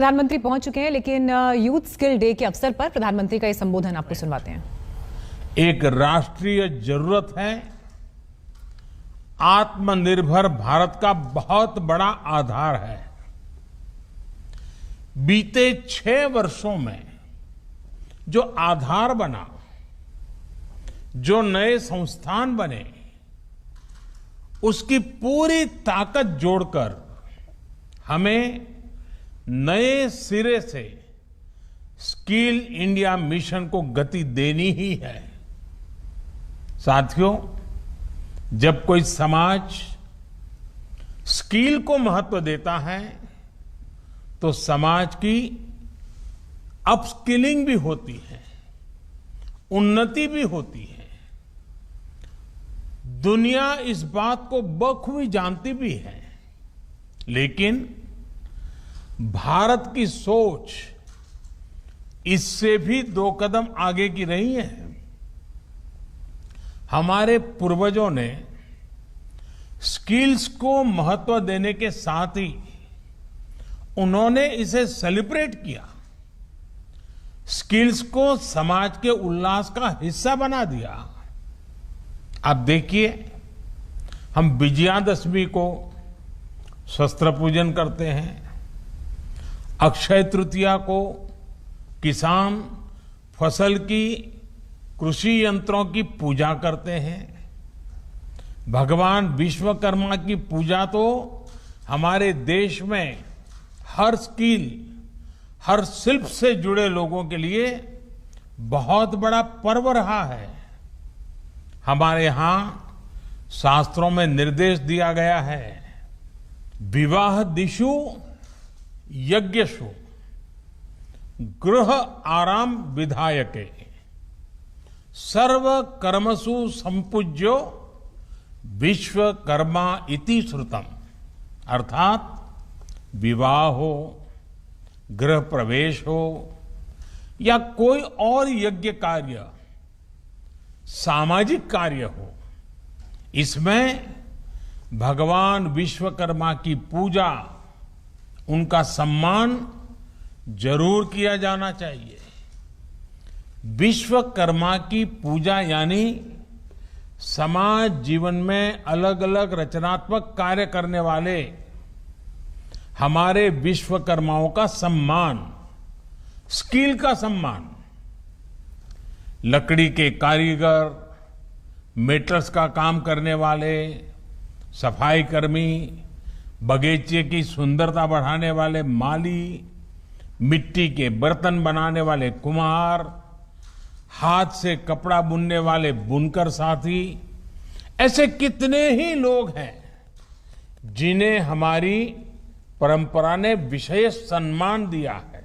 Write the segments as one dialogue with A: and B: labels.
A: प्रधानमंत्री पहुंच चुके हैं, लेकिन यूथ स्किल डे के अवसर पर प्रधानमंत्री का ये संबोधन आपको सुनवाते हैं।
B: एक राष्ट्रीय जरूरत है। आत्मनिर्भर भारत का बहुत बड़ा आधार है। बीते 6 वर्षों में जो आधार बना, जो नए संस्थान बने, उसकी पूरी ताकत जोड़कर हमें नए सिरे से स्किल इंडिया मिशन को गति देनी ही है। साथियों, जब कोई समाज स्किल को महत्व देता है तो समाज की अपस्किलिंग भी होती है, उन्नति भी होती है। दुनिया इस बात को बखूबी जानती भी है, लेकिन भारत की सोच इससे भी 2 कदम आगे की रही है। हमारे पूर्वजों ने स्किल्स को महत्व देने के साथ ही उन्होंने इसे सेलिब्रेट किया, स्किल्स को समाज के उल्लास का हिस्सा बना दिया। आप देखिए, हम विजयादशमी को शस्त्र पूजन करते हैं, अक्षय तृतीया को किसान फसल की कृषि यंत्रों की पूजा करते हैं, भगवान विश्वकर्मा की पूजा तो हमारे देश में हर स्किल, हर शिल्प से जुड़े लोगों के लिए बहुत बड़ा पर्व रहा है। हमारे यहां शास्त्रों में निर्देश दिया गया है, विवाह दिशु यज्ञशु गृह आराम विधायके सर्व कर्मसु संपूज्यो विश्वकर्मा इति श्रुतम। अर्थात विवाह हो, गृह प्रवेश हो या कोई और यज्ञ कार्य, सामाजिक कार्य हो, इसमें भगवान विश्वकर्मा की पूजा, उनका सम्मान जरूर किया जाना चाहिए। विश्वकर्मा की पूजा यानी समाज जीवन में अलग अलग रचनात्मक कार्य करने वाले हमारे विश्वकर्माओं का सम्मान, स्किल का सम्मान। लकड़ी के कारीगर, मेटल्स का काम करने वाले, सफाई कर्मी, बगीचे की सुंदरता बढ़ाने वाले माली, मिट्टी के बर्तन बनाने वाले कुम्हार, हाथ से कपड़ा बुनने वाले बुनकर साथी, ऐसे कितने ही लोग हैं जिन्हें हमारी परंपरा ने विशेष सम्मान दिया है।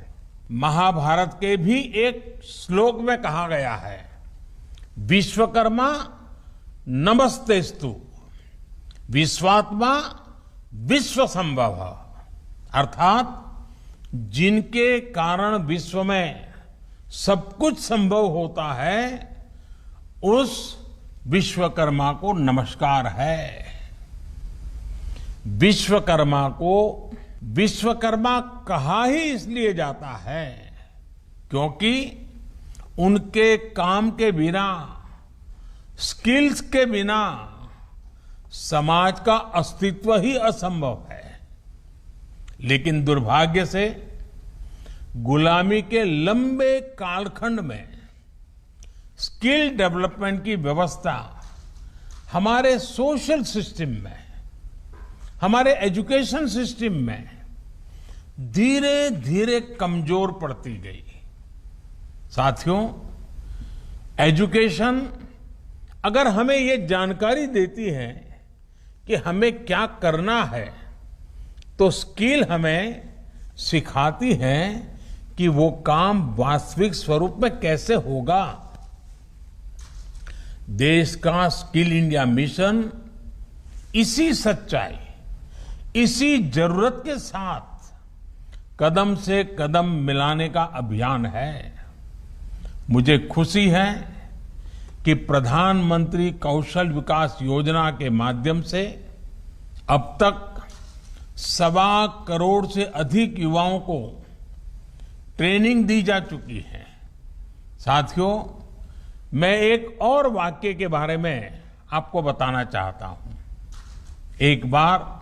B: महाभारत के भी एक श्लोक में कहा गया है, विश्वकर्मा नमस्तेस्तु विश्वात्मा विश्व संभव। अर्थात जिनके कारण विश्व में सब कुछ संभव होता है, उस विश्वकर्मा को नमस्कार है। विश्वकर्मा को विश्वकर्मा कहा ही इसलिए जाता है क्योंकि उनके काम के बिना, स्किल्स के बिना समाज का अस्तित्व ही असंभव है। लेकिन दुर्भाग्य से गुलामी के लंबे कालखंड में स्किल डेवलपमेंट की व्यवस्था हमारे सोशल सिस्टम में, हमारे एजुकेशन सिस्टम में धीरे धीरे कमजोर पड़ती गई। साथियों, एजुकेशन अगर हमें ये जानकारी देती है कि हमें क्या करना है, तो स्किल हमें सिखाती है कि वो काम वास्तविक स्वरूप में कैसे होगा। देश का स्किल इंडिया मिशन इसी सच्चाई, इसी जरूरत के साथ कदम से कदम मिलाने का अभियान है। मुझे खुशी है कि प्रधानमंत्री कौशल विकास योजना के माध्यम से अब तक 1.25 करोड़ से अधिक युवाओं को ट्रेनिंग दी जा चुकी है। साथियों, मैं एक और वाक्य के बारे में आपको बताना चाहता हूं। एक बार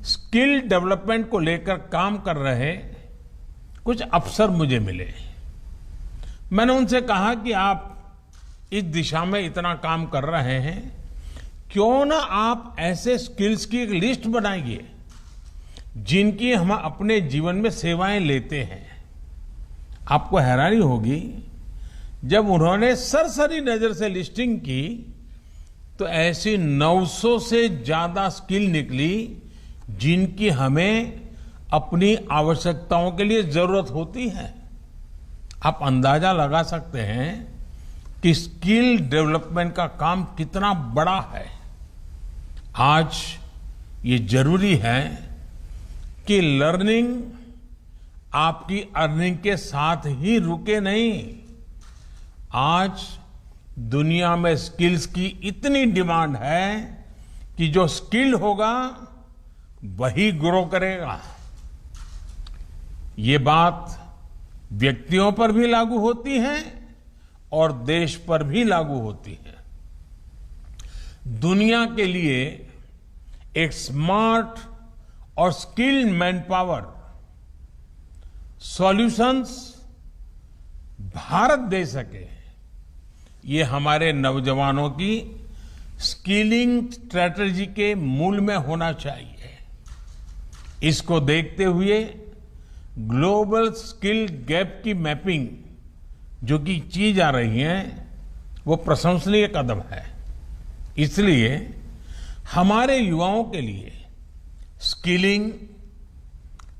B: स्किल डेवलपमेंट को लेकर काम कर रहे कुछ अफसर मुझे मिले। मैंने उनसे कहा कि आप इस दिशा में इतना काम कर रहे हैं, क्यों ना आप ऐसे स्किल्स की एक लिस्ट बनाइए जिनकी हम अपने जीवन में सेवाएं लेते हैं। आपको हैरानी होगी, जब उन्होंने सरसरी नजर से लिस्टिंग की तो ऐसी 900 से ज्यादा स्किल निकली जिनकी हमें अपनी आवश्यकताओं के लिए जरूरत होती है। आप अंदाजा लगा सकते हैं कि स्किल डेवलपमेंट का काम कितना बड़ा है। आज ये जरूरी है कि लर्निंग आपकी अर्निंग के साथ ही रुके नहीं। आज दुनिया में स्किल्स की इतनी डिमांड है कि जो स्किल होगा वही ग्रो करेगा। ये बात व्यक्तियों पर भी लागू होती है और देश पर भी लागू होती है। दुनिया के लिए एक स्मार्ट और skilled manpower solutions Bharat दे सके, ये हमारे नौजवानों की स्किलिंग स्ट्रेटजी के मूल में होना चाहिए। इसको देखते हुए ग्लोबल स्किल गैप की मैपिंग जो कि की जा रही है वो प्रशंसनीय कदम है। इसलिए हमारे युवाओं के लिए स्किलिंग,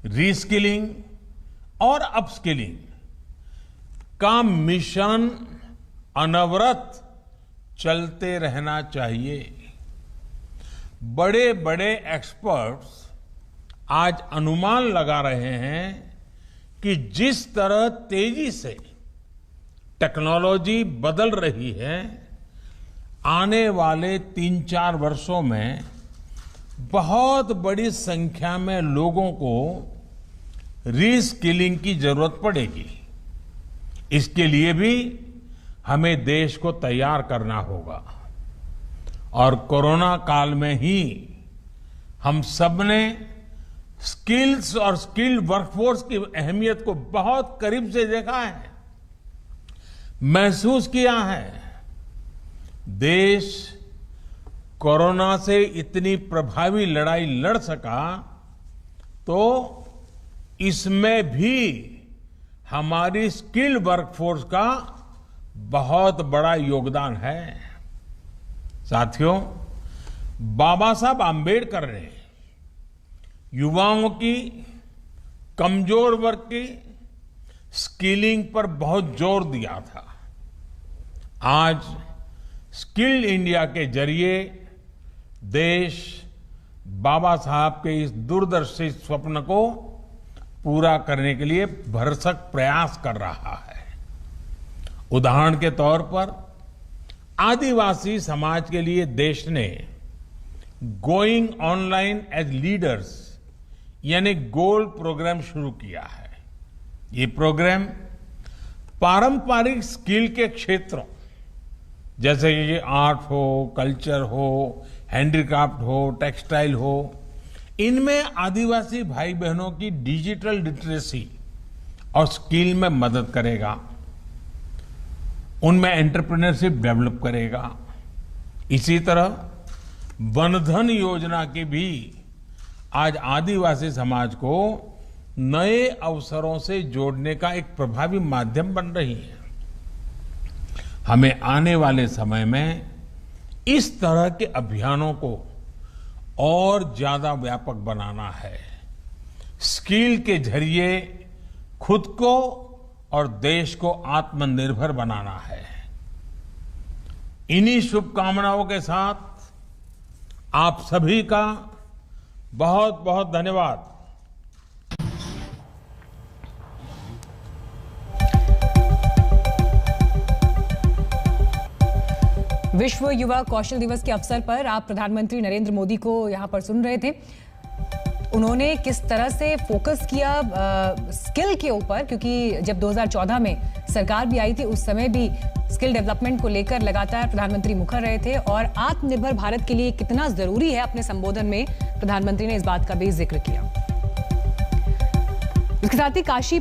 B: रीस्किलिंग और अपस्किलिंग का मिशन अनवरत चलते रहना चाहिए। बड़े बड़े एक्सपर्ट्स आज अनुमान लगा रहे हैं कि जिस तरह तेजी से टेक्नोलॉजी बदल रही है, आने वाले 3-4 वर्षों में बहुत बड़ी संख्या में लोगों को रीस्किलिंग की जरूरत पड़ेगी। इसके लिए भी हमें देश को तैयार करना होगा। और कोरोना काल में ही हम सबने स्किल्स और स्किल्ड वर्कफोर्स की अहमियत को बहुत करीब से देखा है, महसूस किया है। देश कोरोना से इतनी प्रभावी लड़ाई लड़ सका तो इसमें भी हमारी स्किल्ड वर्कफोर्स का बहुत बड़ा योगदान है। साथियों, बाबा साहब आंबेडकर ने युवाओं की, कमजोर वर्ग की स्किलिंग पर बहुत जोर दिया था। आज स्किल्ड इंडिया के जरिए देश बाबा साहब के इस दूरदर्शी स्वप्न को पूरा करने के लिए भरसक प्रयास कर रहा है। उदाहरण के तौर पर आदिवासी समाज के लिए देश ने गोइंग ऑनलाइन एज लीडर्स यानी गोल्ड प्रोग्राम शुरू किया है। ये प्रोग्राम पारंपरिक स्किल के क्षेत्रों जैसे कि आर्ट हो, कल्चर हो, हैंडीक्राफ्ट हो, टेक्सटाइल हो, इनमें आदिवासी भाई बहनों की डिजिटल लिटरेसी और स्किल में मदद करेगा, उनमें एंटरप्रेन्योरशिप डेवलप करेगा। इसी तरह वनधन योजना की भी आज आदिवासी समाज को नए अवसरों से जोड़ने का एक प्रभावी माध्यम बन रही है। हमें आने वाले समय में इस तरह के अभियानों को और ज्यादा व्यापक बनाना है। स्किल के जरिए खुद को और देश को आत्मनिर्भर बनाना है। इन्हीं शुभकामनाओं के साथ आप सभी का बहुत बहुत धन्यवाद।
A: विश्व युवा कौशल दिवस के अवसर पर आप प्रधानमंत्री नरेंद्र मोदी को यहां पर सुन रहे थे। उन्होंने किस तरह से फोकस किया स्किल के ऊपर, क्योंकि जब 2014 में सरकार भी आई थी उस समय भी स्किल डेवलपमेंट को लेकर लगातार प्रधानमंत्री मुखर रहे थे और आत्मनिर्भर भारत के लिए कितना जरूरी है अपने संबोधन में प्रधानमंत्री ने इस बात का भी जिक्र किया। इसके साथ ही काशी